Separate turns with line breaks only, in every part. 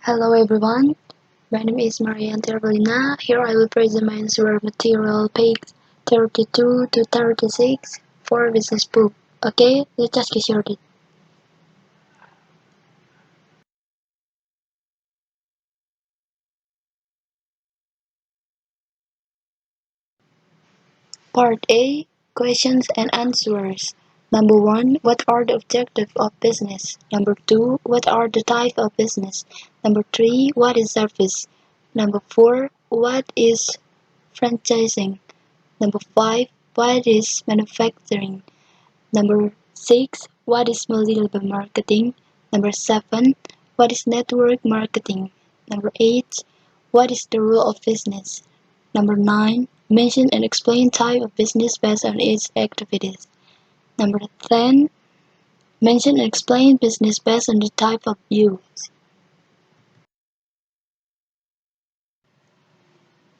Hello everyone, my name is Yanti Erlina. Here I will present my answer material page 32 to 36 for business book. Okay, let's just get started. Part A, questions and answers. Number 1, what are the objectives of business? Number 2, what are the types of business? Number 3, what is service? Number 4, what is franchising? Number 5, what is manufacturing? Number 6, what is multi-level marketing? Number 7, what is network marketing? Number 8, what is the rule of business? Number 9, mention and explain type of business based on its activities. Number 10, mention and explain business based on the type of use.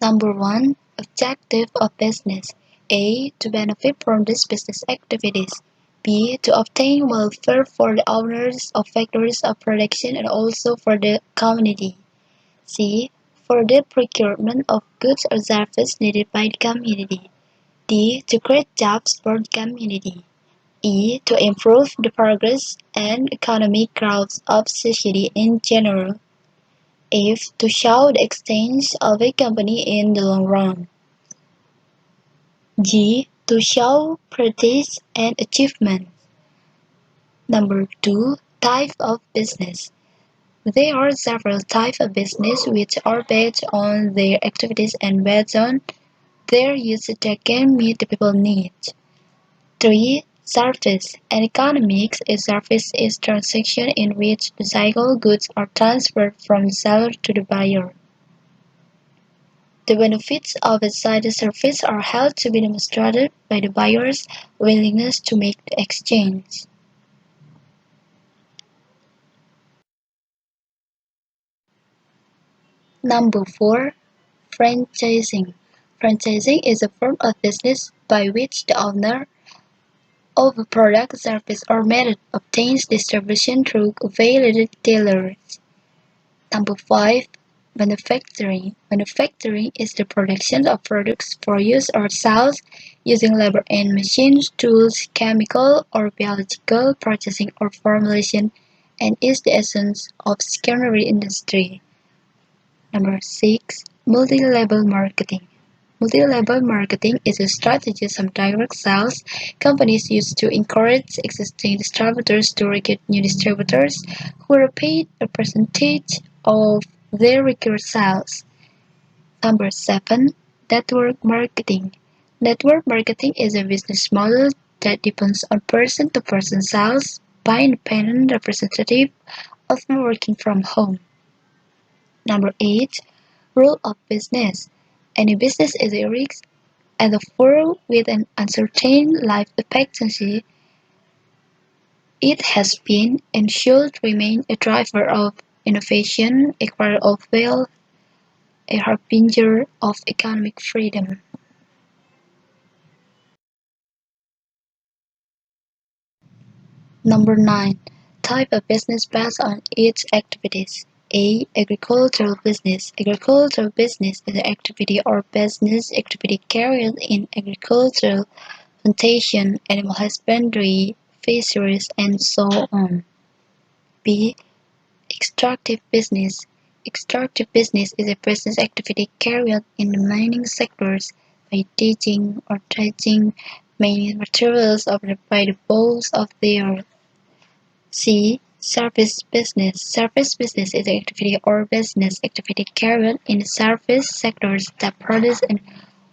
Number 1, objective of business. A. To benefit from these business activities. B. To obtain welfare for the owners of factories of production and also for the community. C. For the procurement of goods or services needed by the community. D. To create jobs for the community. E. To improve the progress and economic growth of society in general. F. To show the extent of a company in the long run. G. To show prestige and achievement. Number 2. Type of business. There are several types of business which are based on their activities and based on their use that can meet the people's needs. 3. Service. An economics is service is transaction in which physical goods are transferred from the seller to the buyer. The benefits of such a service are held to be demonstrated by the buyer's willingness to make the exchange. Number 4. Franchising. Franchising is a form of business by which the owner of a product, service, or method obtains distribution through available retailers. Number 5. Manufacturing. Manufacturing is the production of products for use or sales using labor and machines, tools, chemical or biological processing or formulation, and is the essence of secondary industry. Number 6. Multi-level marketing. Multi-level marketing is a strategy some direct sales companies use to encourage existing distributors to recruit new distributors who are paid a percentage of their recurring sales. Number 7. Network marketing. Network marketing is a business model that depends on person-to-person sales by independent representatives, often working from home. Number 8. Rule of business. Any business is a risk and a firm with an uncertain life expectancy. It has been and should remain a driver of innovation, a creator of wealth, a harbinger of economic freedom. Number 9. Type of business based on its activities. A. Agricultural business. Agricultural business is an activity or business activity carried in agricultural, plantation, animal husbandry, fisheries, and so on. B. Extractive business. Extractive business is a business activity carried in the mining sectors by digging or dredging mining materials by the bowels of the earth. C. Service business. Service business is an activity or business activity carried in the service sectors that produce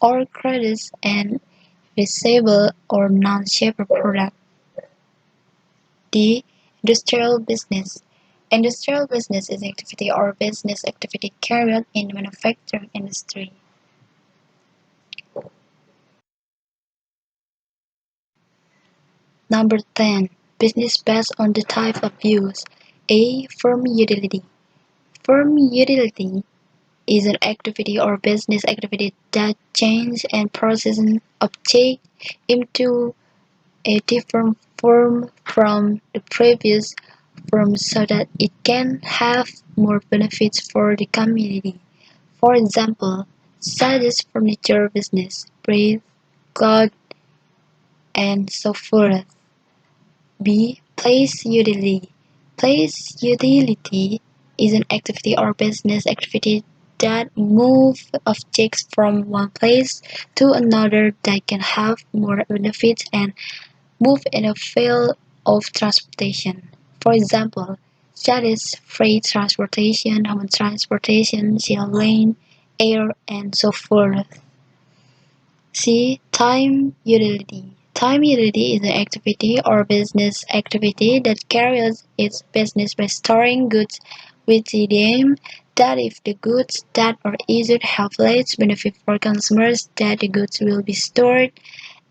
or credits an visible or non-shapeable product. D. Industrial business. Industrial business is an activity or business activity carried in the manufacturing industry. Number 10. Business based on the type of use. A. Firm utility. Firm utility is an activity or business activity that changes and processes object into a different form from the previous firm so that it can have more benefits for the community. For example, Sadie's furniture business, bread, cloth, and so forth. B. Place utility. Place utility is an activity or business activity that move objects from one place to another that can have more benefits and move in a field of transportation. For example, that is freight transportation, human transportation, sea lane, air, and so forth. C. Time utility. Time utility is an activity or business activity that carries its business by storing goods with the aim that if the goods that are used have less benefit for consumers, that the goods will be stored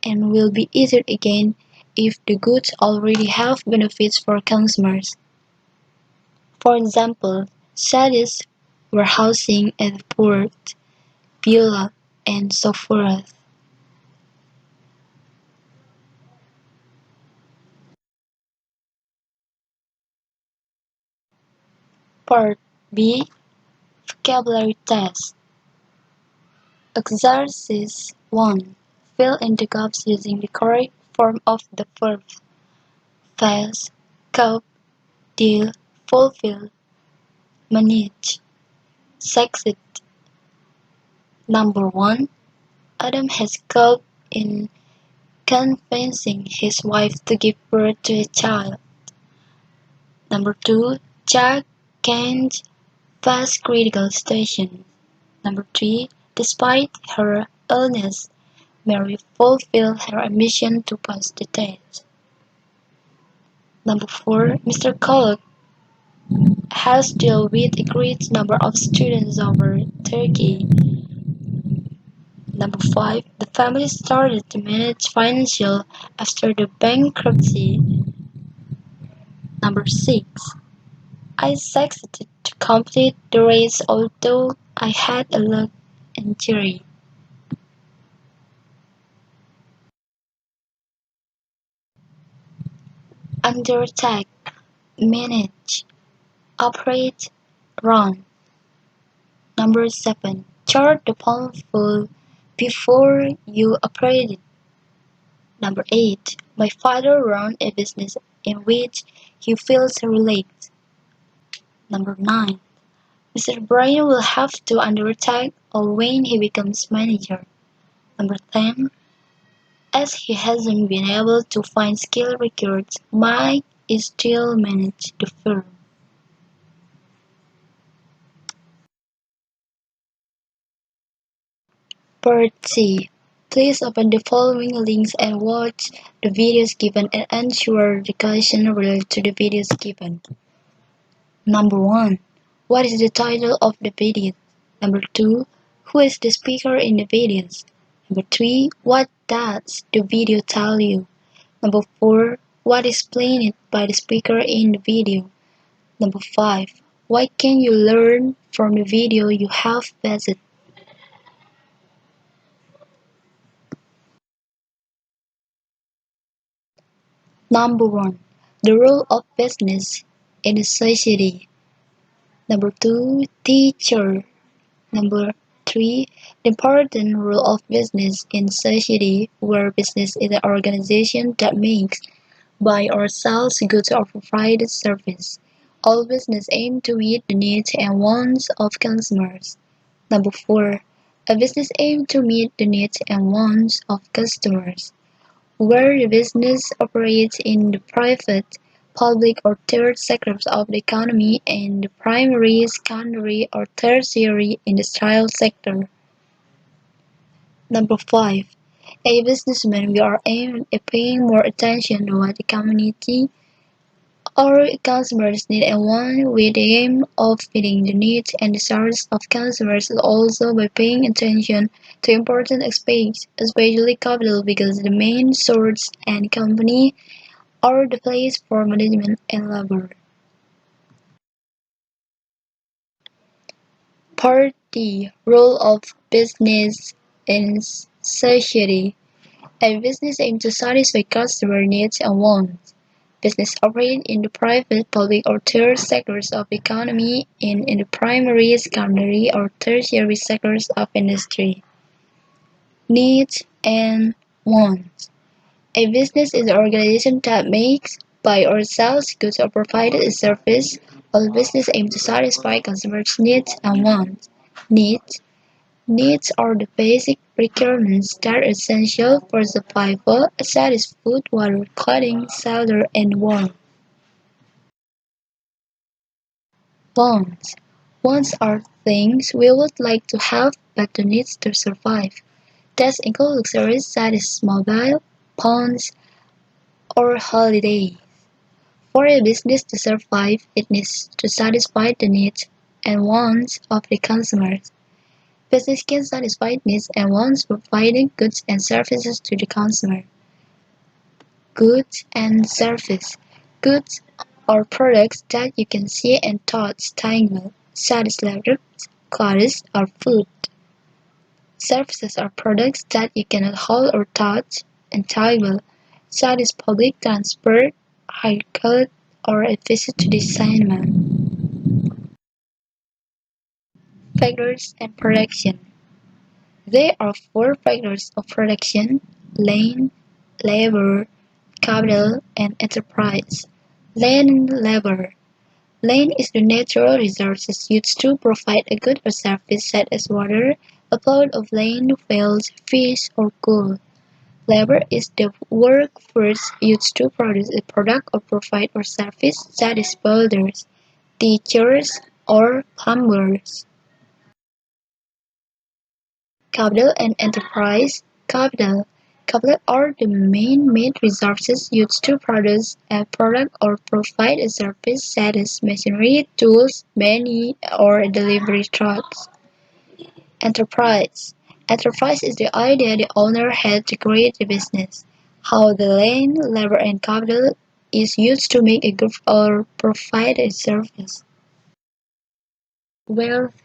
and will be used again if the goods already have benefits for consumers. For example, studies, warehousing at the port, Beulah, and so forth. Part B. Vocabulary Test. Exercise 1. Fill in the gaps using the correct form of the verb face, cope, deal, fulfill, manage, succeed. Number 1. Adam has coped in convincing his wife to give birth to a child. Number 2. Jack can't pass critical stations. Number 3. Despite her illness, Mary fulfilled her ambition to pass the test. Number 4. Mr. Collett has dealt with a great number of students over Turkey. Number 5. The family started to manage financial after the bankruptcy. Number 6. I succeeded to complete the race although I had a leg injury. Under attack, manage, operate, run. Number 7. Chart the palm full before you operate it. Number 8. My father runs a business in which he feels relaxed. Number 9. Mr. Brian will have to under attack or when he becomes manager. Number 10. As he hasn't been able to find skill records, Mike is still manage the firm. Part C. Please open the following links and watch the videos given and answer the question related to the videos given. Number 1. What is the title of the video? Number 2. Who is the speaker in the videos? Number 3. What does the video tell you? Number 4. What is explained by the speaker in the video? Number 5. What can you learn from the video you have visited? Number 1. The role of business in a society. Number 2. Teacher. Number 3. The important role of business in society, where business is an organization that makes, buy or sells goods or provides service. All business aim to meet the needs and wants of consumers. Number 4. A business aim to meet the needs and wants of customers. Where the business operates in the private, public or third sectors of the economy and the primary, secondary or tertiary industrial sector. Number 5. A businessman will aim at paying more attention to what the community or customers need and want with the aim of meeting the needs and desires of consumers also by paying attention to important aspects, especially capital because the main source and company are the place for management and labor. Part D. Role of business in society. A business aims to satisfy customer needs and wants. Business operate in the private, public, or third sectors of economy and in the primary, secondary, or tertiary sectors of industry. Needs and wants. A business is an organization that makes, buys or sells goods or provides a service. All business aim to satisfy consumers' needs and wants. Needs. Needs are the basic requirements that are essential for survival, such as food, water, clothing, shelter, and warmth. Wants. Wants are things we would like to have but do need to survive. These include luxuries such as mobile, phones, or holidays. For a business to survive, it needs to satisfy the needs and wants of the consumers. Business can satisfy needs and wants by providing goods and services to the consumer. Goods and service. Goods are products that you can see and touch tangible, such as laptops, clothes, or food. Services are products that you cannot hold or touch and tangible, such as public transport, haircut, or a visit to the cinema. Factors and production. There are four factors of production: land, labor, capital, and enterprise. Land and labor. Land is the natural resources used to provide a good or service such as water, a plot of land, fields, fish, or coal. Labor is the workforce used to produce a product or provide a service such as builders, teachers, or plumbers. Capital and enterprise. Capital are the main resources used to produce a product or provide a service such as machinery, tools, money, or delivery trucks. Enterprise. Enterprise is the idea the owner had to create a business. How the land, labor, and capital is used to make a good or provide a service. Wealth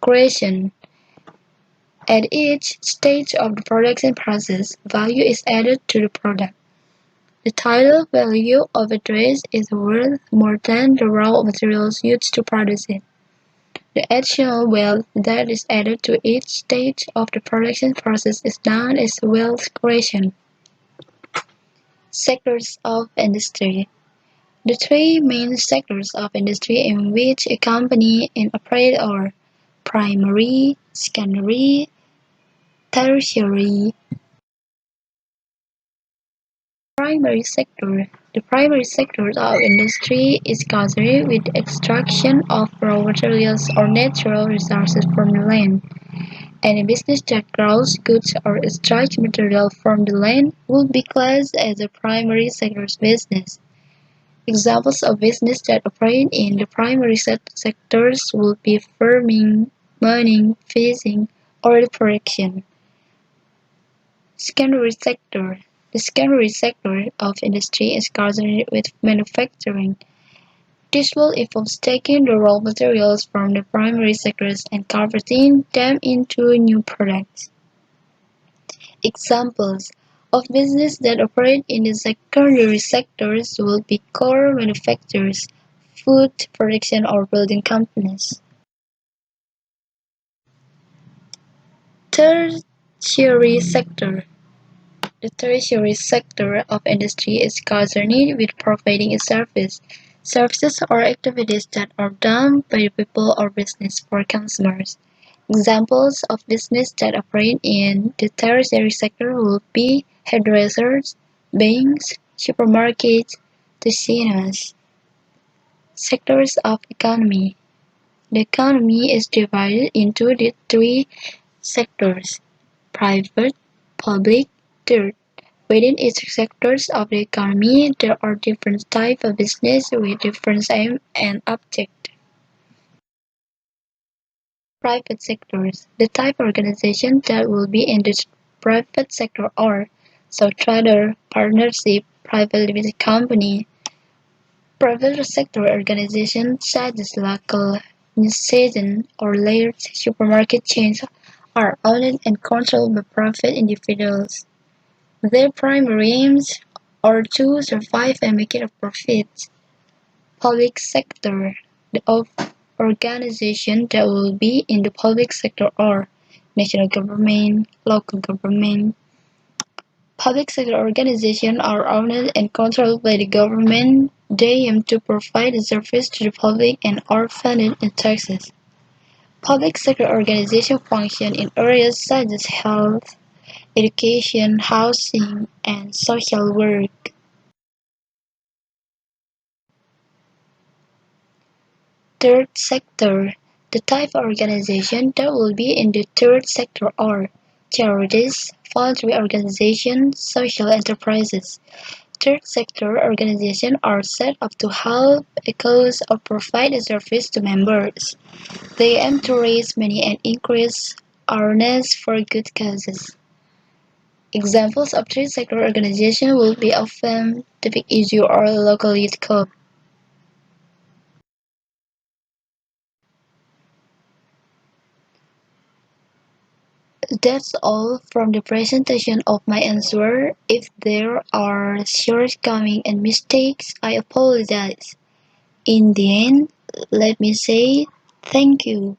creation. At each stage of the production process, value is added to the product. The total value of a dress is worth more than the raw materials used to produce it. The additional wealth that is added to each stage of the production process is known as wealth creation. Sectors of industry. The three main sectors of industry in which a company operates are primary, secondary, tertiary. Primary sector. The primary sector of industry is concerned with the extraction of raw materials or natural resources from the land. Any business that grows goods or extracts material from the land would be classed as a primary sector's business. Examples of business that operate in the primary sectors would be farming, mining, fishing, or the production. Secondary sector. The secondary sector of industry is concerned with manufacturing. This will involve taking the raw materials from the primary sectors and converting them into new products. Examples of business that operate in the secondary sectors will be core manufacturers, food production, or building companies. Tertiary sector. The tertiary sector of industry is concerned with providing a service. Services are activities that are done by the people or business for consumers. Examples of business that operate in the tertiary sector would be hairdressers, banks, supermarkets, the cinemas. Sectors of economy. The economy is divided into the three sectors: private, public, third. Within each sectors of the economy, there are different types of business with different aim and object. Private sectors. The type of organization that will be in the private sector are sole trader, partnership, private limited company. Private sector organizations such as local newsagents or large supermarket chains are owned and controlled by private individuals. Their primary aims or to survive and make it a profit. Public sector. The organization that will be in the public sector are national government, local government. Public sector organizations are owned and controlled by the government. They aim to provide a service to the public and are funded in taxes. Public sector organizations function in areas such as health, education, housing, and social work. Third sector. The type of organization that will be in the third sector are charities, voluntary organizations, social enterprises. Third sector organizations are set up to help a cause or provide a service to members. They aim to raise money and increase awareness for good causes. Examples of third sector organizations will be often the Big Issue or local youth club. That's all from the presentation of my answer. If there are shortcomings and mistakes, I apologize. In the end, let me say thank you.